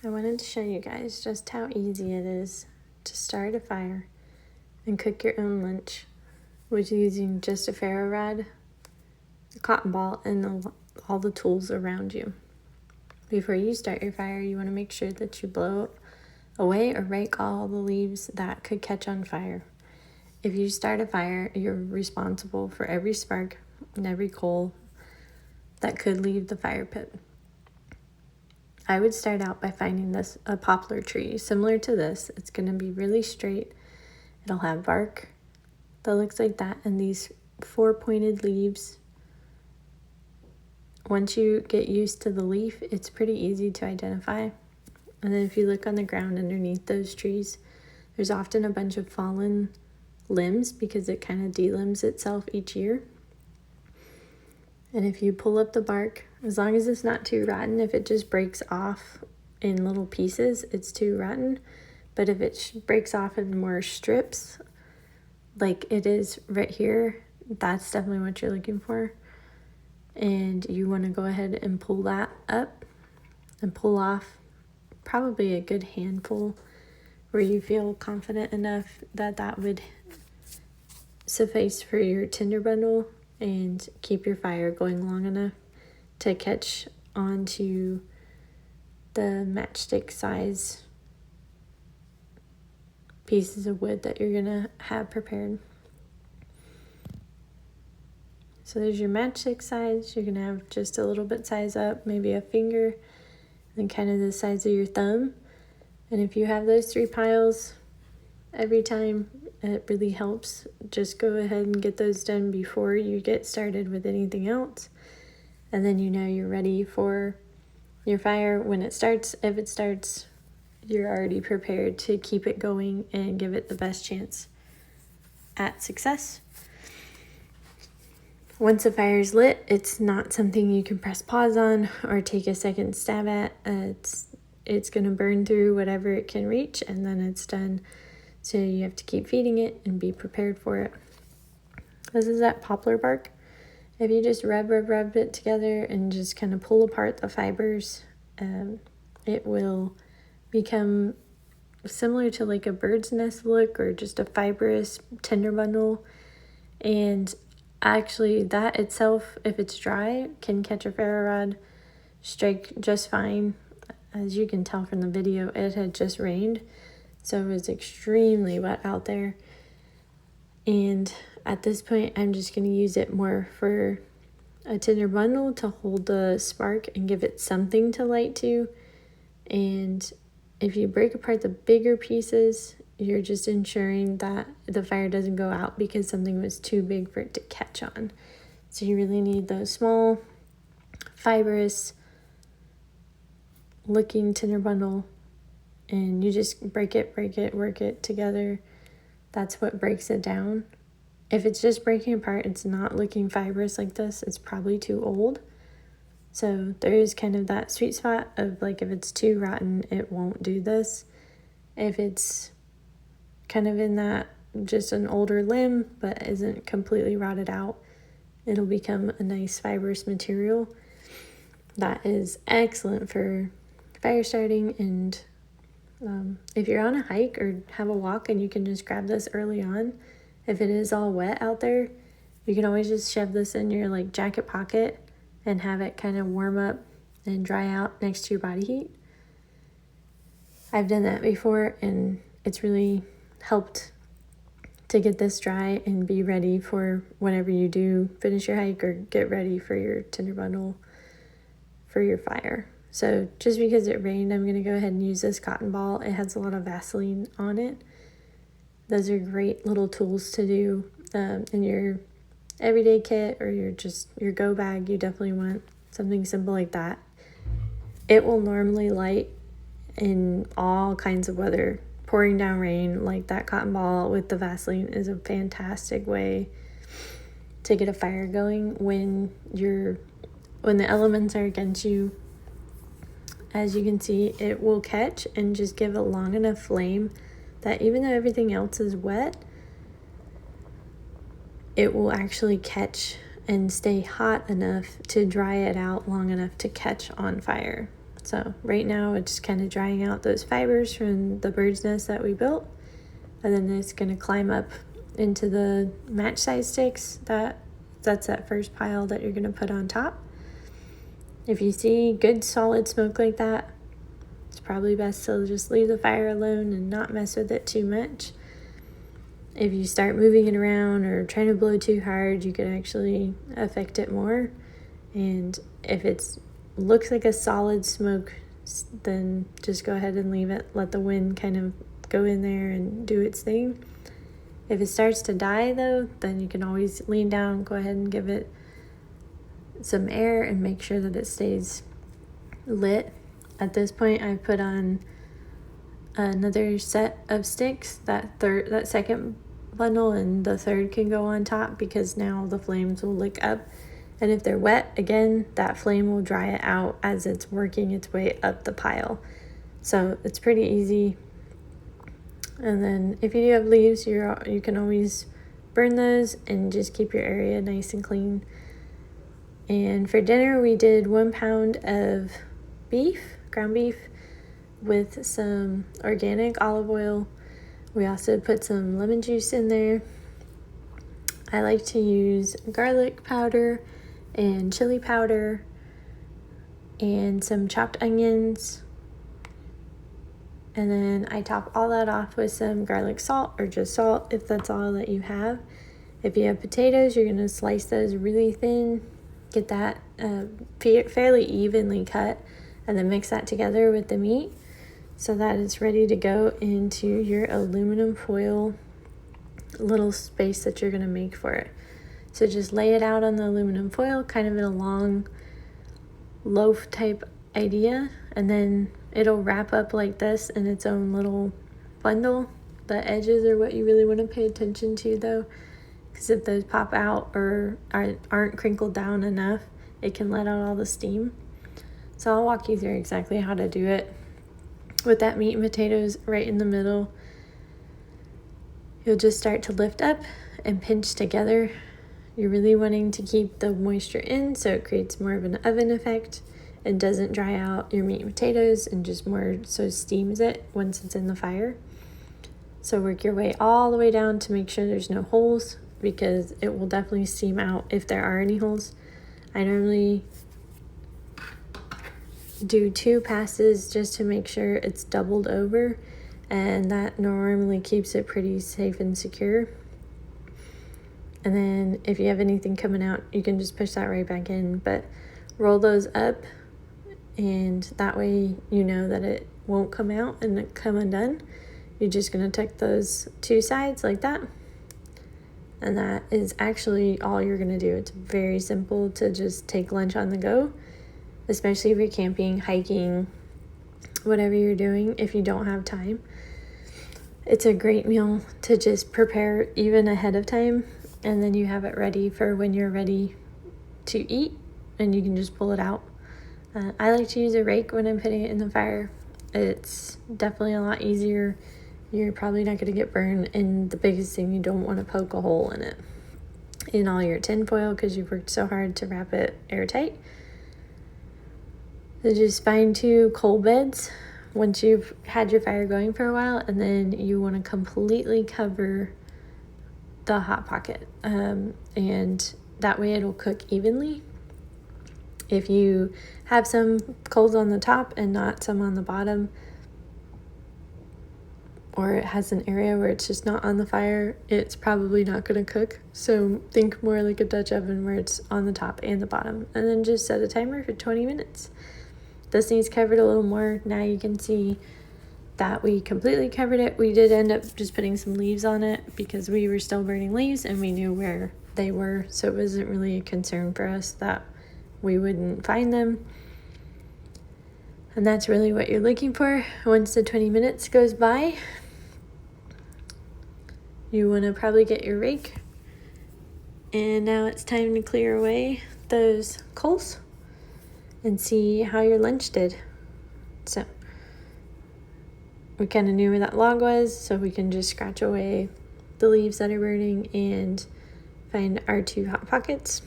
I wanted to show you guys just how easy it is to start a fire and cook your own lunch with using just a ferro rod, a cotton ball, and all the tools around you. Before you start your fire, you want to make sure that you blow away or rake all the leaves that could catch on fire. If you start a fire, you're responsible for every spark and every coal that could leave the fire pit. I would start out by finding a poplar tree similar to this. It's going to be really straight. It'll have bark that looks like that and these 4 pointed leaves. Once you get used to the leaf, it's pretty easy to identify. And then if you look on the ground underneath those trees, there's often a bunch of fallen limbs because it kind of delimbs itself each year. And if you pull up the bark, as long as it's not too rotten, if it just breaks off in little pieces, it's too rotten. But if it breaks off in more strips, like it is right here, that's definitely what you're looking for. And you want to go ahead and pull that up and pull off probably a good handful where you feel confident enough that that would suffice for your tinder bundle and keep your fire going long enough to catch onto the matchstick size pieces of wood that you're gonna have prepared. So there's your matchstick size. You're gonna have just a little bit size up, maybe a finger, and kind of the size of your thumb. And if you have those 3 piles every time, it really helps. Just go ahead and get those done before you get started with anything else. And then you know you're ready for your fire when it starts. If it starts, you're already prepared to keep it going and give it the best chance at success. Once the fire is lit, it's not something you can press pause on or take a second stab at. It's going to burn through whatever it can reach, and then it's done. So you have to keep feeding it and be prepared for it. This is that poplar bark. If you just rub it together and just kind of pull apart the fibers, it will become similar to like a bird's nest look or just a fibrous tinder bundle. And actually that itself, if it's dry, can catch a ferro rod strike just fine. As you can tell from the video, it had just rained. So it was extremely wet out there. And at this point, I'm just going to use it more for a tinder bundle to hold the spark and give it something to light to. And if you break apart the bigger pieces, you're just ensuring that the fire doesn't go out because something was too big for it to catch on. So you really need those small, fibrous looking tinder bundle. And you just break it, work it together. That's what breaks it down. If it's just breaking apart, it's not looking fibrous like this, it's probably too old. So there is kind of that sweet spot of like if it's too rotten, it won't do this. If it's kind of in that just an older limb but isn't completely rotted out, it'll become a nice fibrous material. That is excellent for fire starting. And if you're on a hike or have a walk and you can just grab this early on, if it is all wet out there, you can always just shove this in your like jacket pocket and have it kind of warm up and dry out next to your body heat. I've done that before and it's really helped to get this dry and be ready for whenever you do finish your hike or get ready for your tinder bundle for your fire. So just because it rained, I'm going to go ahead and use this cotton ball. It has a lot of Vaseline on it. Those are great little tools to do in your everyday kit or your go bag. You definitely want something simple like that. It will normally light in all kinds of weather. Pouring down rain, like that cotton ball with the Vaseline is a fantastic way to get a fire going when the elements are against you. As you can see, it will catch and just give a long enough flame that even though everything else is wet, it will actually catch and stay hot enough to dry it out long enough to catch on fire. So right now it's just kind of drying out those fibers from the bird's nest that we built. And then it's going to climb up into the match size sticks. That's that first pile that you're going to put on top. If you see good solid smoke like that, it's probably best to just leave the fire alone and not mess with it too much. If you start moving it around or trying to blow too hard, you could actually affect it more. And if it looks like a solid smoke, then just go ahead and leave it. Let the wind kind of go in there and do its thing. If it starts to die though, then you can always lean down, go ahead and give it some air and make sure that it stays lit. At this point, I've put on another set of sticks, that second bundle, and the third can go on top because now the flames will lick up. And if they're wet, again, that flame will dry it out as it's working its way up the pile. So it's pretty easy. And then if you do have leaves, you can always burn those and just keep your area nice and clean. And for dinner, we did 1 pound of ground beef, with some organic olive oil. We also put some lemon juice in there. I like to use garlic powder and chili powder and some chopped onions. And then I top all that off with some garlic salt, or just salt if that's all that you have. If you have potatoes, you're going to slice those really thin, get that fairly evenly cut, and then mix that together with the meat so that it's ready to go into your aluminum foil little space that you're going to make for it. So just lay it out on the aluminum foil, kind of in a long loaf type idea, and then it'll wrap up like this in its own little bundle. The edges are what you really want to pay attention to though, because if those pop out or aren't crinkled down enough, it can let out all the steam. So I'll walk you through exactly how to do it. With that meat and potatoes right in the middle, you'll just start to lift up and pinch together. You're really wanting to keep the moisture in so it creates more of an oven effect and doesn't dry out your meat and potatoes, and just more so steams it once it's in the fire. So work your way all the way down to make sure there's no holes, because it will definitely steam out if there are any holes. I normally do 2 passes just to make sure it's doubled over, and that normally keeps it pretty safe and secure. And then if you have anything coming out, you can just push that right back in, but roll those up, and that way you know that it won't come out and come undone. You're just going to tuck those 2 sides like that, and that is actually all you're going to do. It's very simple to just take lunch on the go, especially if you're camping, hiking, whatever you're doing. If you don't have time, it's a great meal to just prepare even ahead of time, and then you have it ready for when you're ready to eat, and you can just pull it out. I like to use a rake when I'm putting it in the fire. It's definitely a lot easier. You're probably not going to get burned, and the biggest thing, you don't want to poke a hole in it in all your tin foil because you've worked so hard to wrap it airtight. So just find 2 coal beds once you've had your fire going for a while, and then you want to completely cover the hot pocket, and that way it'll cook evenly. If you have some coals on the top and not some on the bottom, or it has an area where it's just not on the fire, it's probably not going to cook. So think more like a Dutch oven where it's on the top and the bottom, and then just set a timer for 20 minutes. This needs covered a little more. Now you can see that we completely covered it. We did end up just putting some leaves on it because we were still burning leaves and we knew where they were, so it wasn't really a concern for us that we wouldn't find them. And that's really what you're looking for. Once the 20 minutes goes by, you want to probably get your rake, and now it's time to clear away those coals and see how your lunch did. So we kind of knew where that log was, so we can just scratch away the leaves that are burning and find our 2 hot pockets.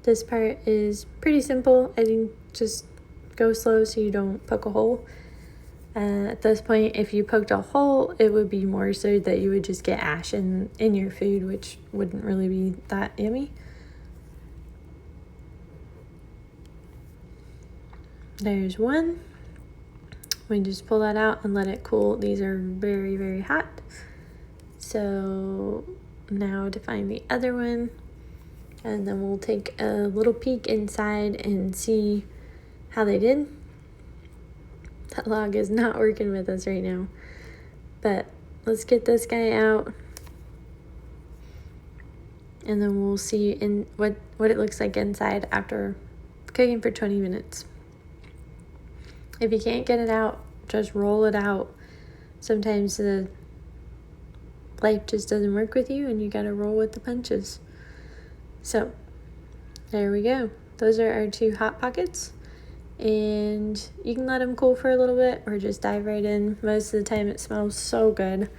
This part is pretty simple. I think just go slow so you don't poke a hole. At this point, if you poked a hole, it would be more so that you would just get ash in your food, which wouldn't really be that yummy. There's one. We just pull that out and let it cool. These are very, very hot. So now to find the other one, and then we'll take a little peek inside and see how they did. That log is not working with us right now, but let's get this guy out, and then we'll see in what it looks like inside after cooking for 20 minutes. If you can't get it out, just roll it out. Sometimes the life just doesn't work with you and you gotta roll with the punches. So there we go. Those are our 2 hot pockets, and you can let them cool for a little bit or just dive right in. Most of the time it smells so good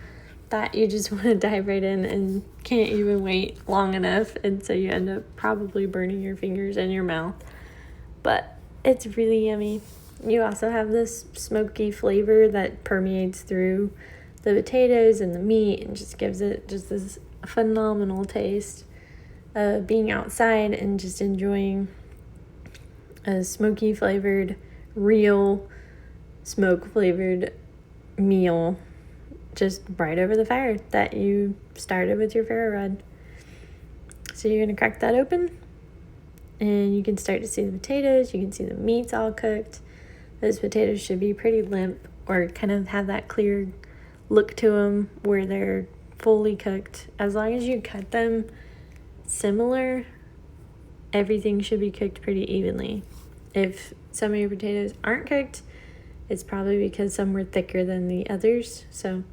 that you just want to dive right in and can't even wait long enough, and so you end up probably burning your fingers and your mouth, but it's really yummy. You also have this smoky flavor that permeates through the potatoes and the meat and just gives it just this phenomenal taste of being outside and just enjoying a smoky flavored, real smoke flavored meal just right over the fire that you started with your ferro rod. So you're going to crack that open and you can start to see the potatoes. You can see the meat's all cooked. Those potatoes should be pretty limp or kind of have that clear look to them where they're fully cooked. As long as you cut them similar, everything should be cooked pretty evenly. If some of your potatoes aren't cooked, it's probably because some were thicker than the others. So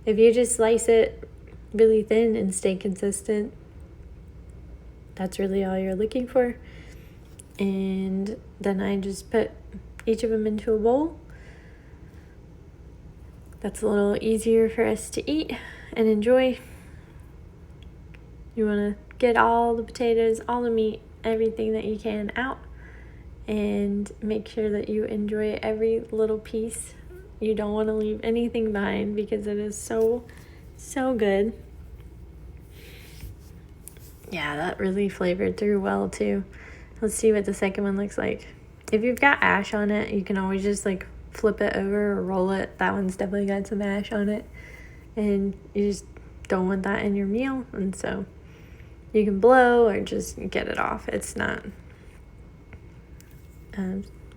if you just slice it really thin and stay consistent, that's really all you're looking for. And then I just put each of them into a bowl. That's a little easier for us to eat and enjoy. You want to get all the potatoes, all the meat, everything that you can out, and make sure that you enjoy every little piece. You don't want to leave anything behind because it is so, so good. Yeah, that really flavored through well too. Let's see what the second one looks like. If you've got ash on it, you can always just like flip it over or roll it. That one's definitely got some ash on it, and you just don't want that in your meal, and so you can blow or just get it off. It's not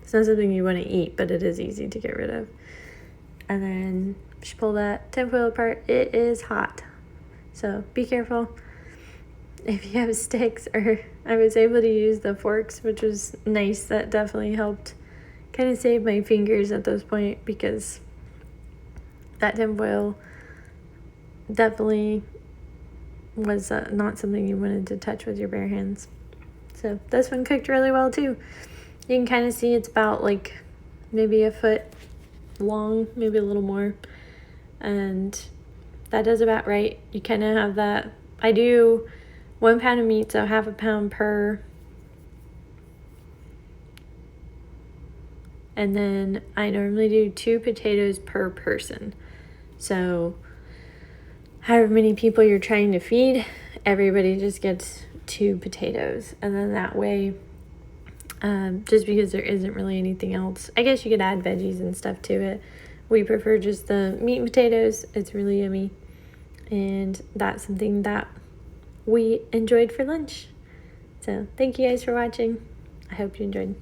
something you want to eat, but it is easy to get rid of. And then just pull that tinfoil apart. It is hot, so be careful. If you have sticks, or I was able to use the forks, which was nice. That definitely helped kind of save my fingers at this point, because that tinfoil definitely was not something you wanted to touch with your bare hands. So this one cooked really well too. You can kind of see it's about like maybe a foot long, maybe a little more, and that does about right. You kind of have that. I do 1 pound of meat, so half a pound per, and then I normally do 2 potatoes per person. So however many people you're trying to feed, everybody just gets 2 potatoes, and then that way, just because there isn't really anything else, I guess you could add veggies and stuff to it. We prefer just the meat and potatoes. It's really yummy, and that's something that we enjoyed for lunch. So thank you guys for watching. I hope you enjoyed.